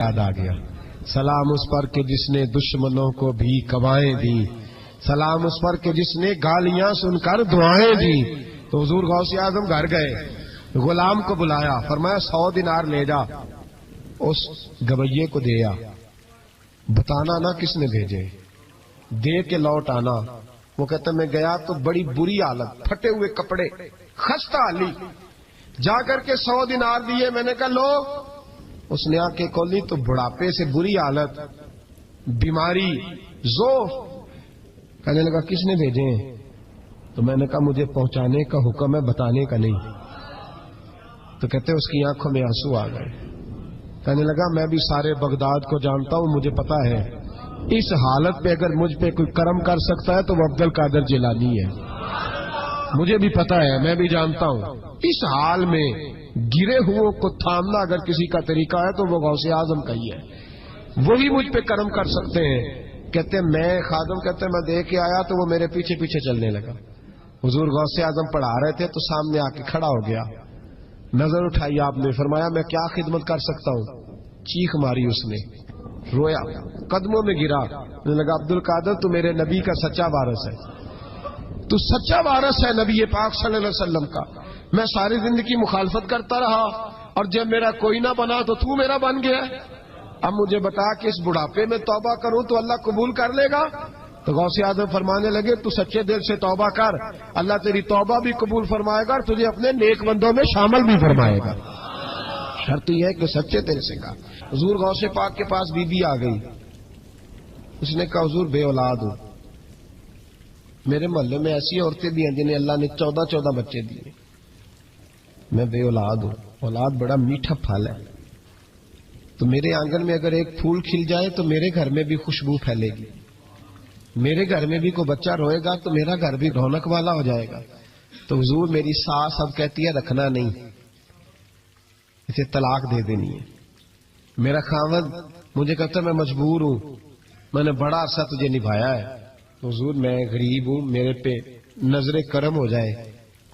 یاد آ گیا. سلام اس پر کہ جس نے دشمنوں کو بھی کوائیں دی، سلام اس پر کہ جس نے گالیاں سن کر دعائیں دی. تو حضور غوث اعظم گھر گئے، غلام کو بلایا، فرمایا 100 دینار لے جا، اس گویے کو دیا، بتانا نہ کس نے بھیجے، دے کے لوٹ آنا. وہ کہتا میں گیا تو بڑی بری حالت، پھٹے ہوئے کپڑے، خستہ حالی، جا کر کے 100 دینار دیے. میں نے کہا لو. اس نے آ کے کھولی تو بڑھاپے سے بری حالت، بیماری، ذوف. کہنے لگا کس نے بھیجے ہیں؟ تو میں نے کہا مجھے پہنچانے کا حکم ہے، بتانے کا نہیں. تو کہتے اس کی آنکھوں میں آنسو آ گئے. کہنے لگا میں بھی سارے بغداد کو جانتا ہوں، مجھے پتا ہے اس حالت پہ اگر مجھ پہ کوئی کرم کر سکتا ہے تو وہ عبد القادر جیلانی ہے. مجھے بھی پتا ہے، میں بھی جانتا ہوں اس حال میں گرے ہوئوں کو تھامنا اگر کسی کا طریقہ ہے تو وہ غوث اعظم کا ہی ہے، وہی مجھ پہ کرم کر سکتے ہیں. کہتے میں خادم کہتے میں دے کے آیا تو وہ میرے پیچھے پیچھے چلنے لگا. حضور غوث اعظم پڑھا رہے تھے تو سامنے آ کے کھڑا ہو گیا، نظر اٹھائی آپ نے، فرمایا میں کیا خدمت کر سکتا ہوں. چیخ ماری اس نے، رویا، قدموں میں گرا. لگا عبد القادر تو میرے نبی کا سچا وارث ہے، تو سچا وارث ہے نبی پاک صلی اللہ علیہ وسلم کا. میں ساری زندگی مخالفت کرتا رہا اور جب میرا کوئی نہ بنا تو میرا بن گیا. اب مجھے بتا کہ اس بڑھاپے میں توبہ کروں تو اللہ قبول کر لے گا؟ تو غوث اعظم فرمانے لگے تو سچے دل سے توبہ کر، اللہ تیری توبہ بھی قبول فرمائے گا اور تجھے اپنے نیک بندوں میں شامل بھی فرمائے گا. شرط یہ ہے کہ سچے دل سے کہا. حضور غوث پاک کے پاس بی بی آ گئی. اس نے کہا حضور بے اولاد ہوں، میرے محلے میں ایسی عورتیں بھی ہیں جنہیں اللہ نے 14 بچے دیے، میں بے اولاد ہوں. اولاد بڑا میٹھا پھل ہے، تو میرے آنگن میں اگر ایک پھول کھل جائے تو میرے گھر میں بھی خوشبو پھیلے گی، میرے گھر میں بھی کوئی بچہ روئے گا تو میرا گھر بھی رونق والا ہو جائے گا. تو حضور میری ساس اب کہتی ہے رکھنا نہیں، اسے طلاق دے دینی ہے. میرا خاوند مجھے کہتا ہے میں مجبور ہوں، میں نے بڑا عرصہ تجھے نبھایا ہے. حضور میں غریب ہوں، میرے پہ نظر کرم ہو جائے،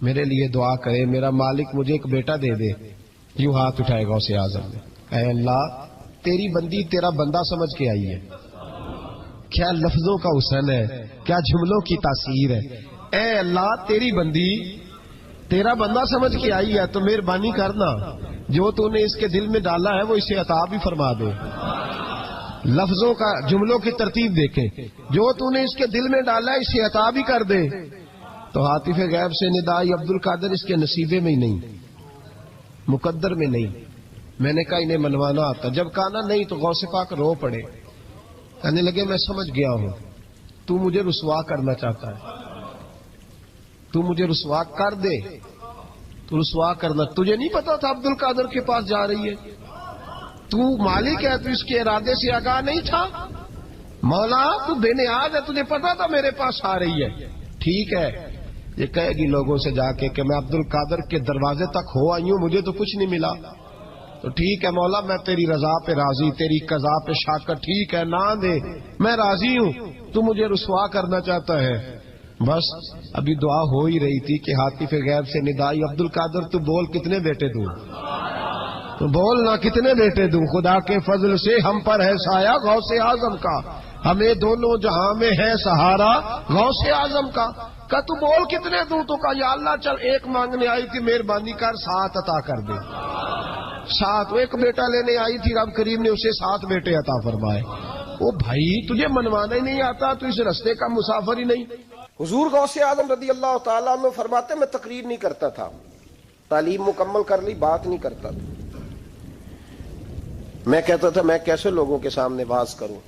میرے لیے دعا کرے، میرا مالک مجھے ایک بیٹا دے دے. یوں ہاتھ اٹھائے گا غوث اعظم نے، اے اللہ تیری بندی تیرا بندہ سمجھ کے آئی ہے. کیا لفظوں کا حسن ہے، کیا جملوں کی تاثیر ہے. اے اللہ تیری بندی تیرا بندہ سمجھ کے آئی ہے تو مہربانی کرنا، جو تو نے اس کے دل میں ڈالا ہے وہ اسے عطا بھی فرما دے. لفظوں کا جملوں کی ترتیب دیکھیں، جو تو نے اس کے دل میں ڈالا ہے اسے عطا بھی کر دے. تو عاطف غیب سے ندائی عبد القادر اس کے نصیبے میں ہی نہیں، مقدر میں نہیں. میں نے کہا انہیں منوانا آتا. جب کہا نا نہیں تو غوث پاک رو پڑے، کہنے لگے میں سمجھ گیا ہوں تو مجھے رسوا کرنا چاہتا ہے، تو مجھے رسوا کر دے. تو رسوا کرنا، تجھے نہیں پتا تھا عبد القادر کے پاس جا رہی ہے؟ تو مالک ہے، تو اس کے ارادے سے آگاہ نہیں تھا؟ مولا تو بے نیاز ہے، تجھے پتا تھا میرے پاس آ رہی ہے. ٹھیک ہے، یہ کہے گی لوگوں سے جا کے کہ میں عبد القادر کے دروازے تک ہو آئی ہوں، مجھے تو کچھ نہیں ملا. تو ٹھیک ہے مولا میں تیری رضا پہ راضی، تیری قضا پہ شاکر. ٹھیک ہے نہ دے میں راضی ہوں، تو مجھے رسوا کرنا چاہتا ہے. بس ابھی دعا ہو ہی رہی تھی کہ عاطف غیب سے ندائی عبد القادر تو بول کتنے بیٹے دوں، تو بول نہ کتنے بیٹے دوں. خدا کے فضل سے ہم پر ہے سایہ غوث اعظم کا، ہمیں دونوں جہاں میں ہے سہارا غوث اعظم کا. کہ تو بول کتنے دوں؟ تو کہا یا اللہ چل ایک مانگنے آئی تھی، مہربانی کر 7 عطا کر دے. 7 ایک بیٹا لینے آئی تھی، رب کریم نے اسے 7 بیٹے عطا فرمائے. او بھائی تجھے منوانا ہی نہیں آتا تو اس رستے کا مسافر ہی نہیں. حضور غوث اعظم رضی اللہ تعالیٰ عنہ فرماتے میں تقریر نہیں کرتا تھا، تعلیم مکمل کر لی بات نہیں کرتا تھا. میں کہتا تھا میں کیسے لوگوں کے سامنے واز کروں.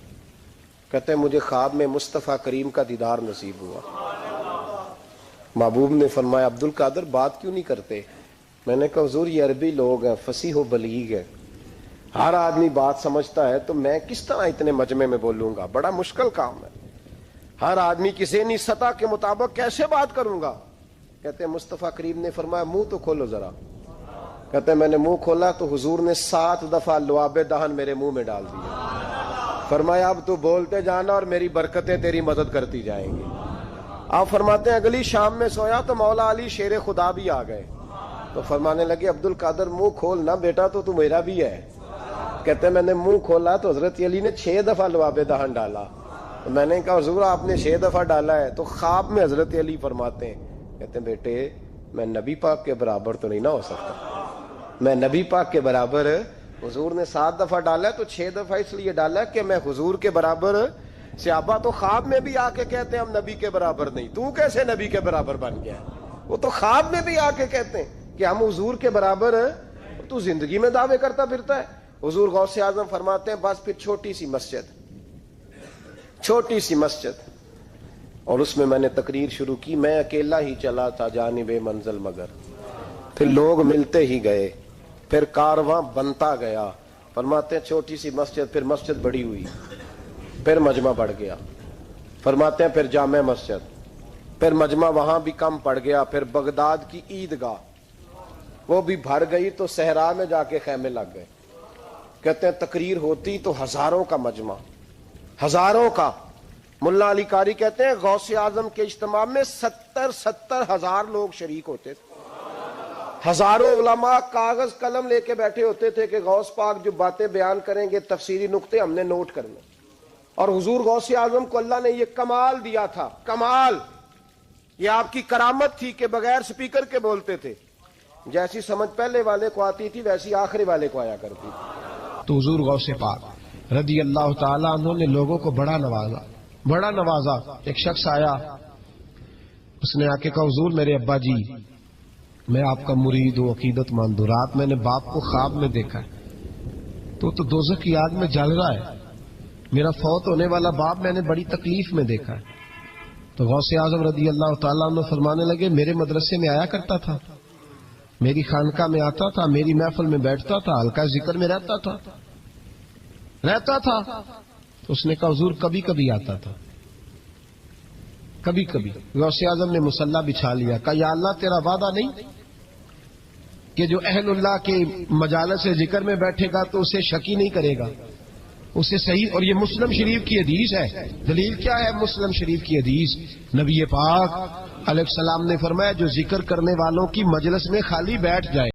کہتے ہیں مجھے خواب میں مصطفیٰ کریم کا دیدار نصیب ہوا. محبوب نے فرمایا عبد القادر بات کیوں نہیں کرتے؟ میں نے کہا حضور یہ عربی لوگ ہیں، فصیح و بلیغ ہیں، ہر آدمی بات سمجھتا ہے، تو میں کس طرح اتنے مجمع میں بولوں گا؟ بڑا مشکل کام ہے، ہر آدمی کی ذہنی سطح کے مطابق کیسے بات کروں گا؟ کہتے ہیں مصطفیٰ کریم نے فرمایا منہ تو کھولو ذرا. کہتے ہیں میں نے منہ کھولا تو حضور نے 7 دفعہ لعاب دہن میرے منہ میں ڈال دیا. فرمایا اب تو بولتے جانا اور میری برکتیں تیری مدد کرتی جائیں گی. آپ فرماتے ہیں اگلی شام میں سویا تو مولا علی شیر خدا بھی آ گئے. تو فرمانے لگے عبد القادر منہ کھول نہ بیٹا، تو میرا بھی ہے. کہتے ہیں میں نے منہ کھولا تو حضرت علی نے 6 دفعہ لعاب دہن ڈالا. تو میں نے کہا حضور آپ نے 6 دفعہ ڈالا ہے. تو خواب میں حضرت علی فرماتے ہیں، کہتے ہیں بیٹے میں نبی پاک کے برابر تو نہیں نہ ہو سکتا، میں نبی پاک کے برابر. حضور نے 7 دفعہ ڈالا ہے تو 6 دفعہ اس لیے ڈالا کہ میں حضور کے برابر. صحابہ تو خواب میں بھی آ کے کہتے ہیں ہم نبی کے برابر نہیں. تو کیسے نبی کے برابر بن گیا؟ وہ تو خواب میں بھی آ کے کہتے ہیں کہ ہم حضور کے برابر ہیں. تو زندگی میں دعوے کرتا پھرتا ہے. حضور غوث اعظم فرماتے ہیں بس پھر چھوٹی سی مسجد اور اس میں میں نے تقریر شروع کی. میں اکیلا ہی چلا تھا جانب منزل مگر، پھر لوگ ملتے ہی گئے، پھر کارواں بنتا گیا. فرماتے ہیں چھوٹی سی مسجد، پھر مسجد بڑی ہوئی، پھر مجمع بڑھ گیا. فرماتے ہیں پھر جامع مسجد، پھر مجمع وہاں بھی کم پڑ گیا. پھر بغداد کی عیدگاہ وہ بھی بھر گئی تو صحرا میں جا کے خیمے لگ گئے. کہتے ہیں تقریر ہوتی تو ہزاروں کا مجمع، ہزاروں کا. ملا علی قاری کہتے ہیں غوث اعظم کے اجتماع میں 70 ہزار لوگ شریک ہوتے تھے. ہزاروں علماء کاغذ قلم لے کے بیٹھے ہوتے تھے کہ غوث پاک جو باتیں بیان کریں گے تفسیری نقطے ہم نے نوٹ کرنے. اور حضور غوث اعظم کو اللہ نے یہ کمال دیا تھا. کمال یہ آپ کی کرامت تھی کہ بغیر سپیکر کے بولتے تھے. جیسی سمجھ پہلے والے کو آتی تھی ویسی آخری والے کو آیا کرتی تھی. تو حضور غوث پاک رضی اللہ تعالیٰ عنہ نے لوگوں کو بڑا نوازا. ایک شخص آیا، اس نے آ کے کہا حضور میرے ابا جی میں آپ کا مرید ہوں، عقیدت مند ہوں. رات میں نے باپ کو خواب میں دیکھا تو دوزخ کی آگ میں جل رہا ہے. میرا فوت ہونے والا باپ میں نے بڑی تکلیف میں دیکھا ہے. تو غوث اعظم رضی اللہ تعالیٰ عنہ فرمانے لگے میرے مدرسے میں آیا کرتا تھا، میری خانقاہ میں آتا تھا، میری محفل میں بیٹھتا تھا، حلقہ ذکر میں رہتا تھا. اس نے کہا حضور کبھی کبھی آتا تھا، کبھی کبھی. غوث اعظم نے مصلی بچھا لیا، کہا یا اللہ تیرا وعدہ نہیں کہ جو اہل اللہ کے مجالس ذکر میں بیٹھے گا تو اسے شکی نہیں کرے گا، اسے صحیح. اور یہ مسلم شریف کی حدیث ہے. دلیل کیا ہے مسلم شریف کی حدیث؟ نبی پاک علیہ السلام نے فرمایا جو ذکر کرنے والوں کی مجلس میں خالی بیٹھ جائے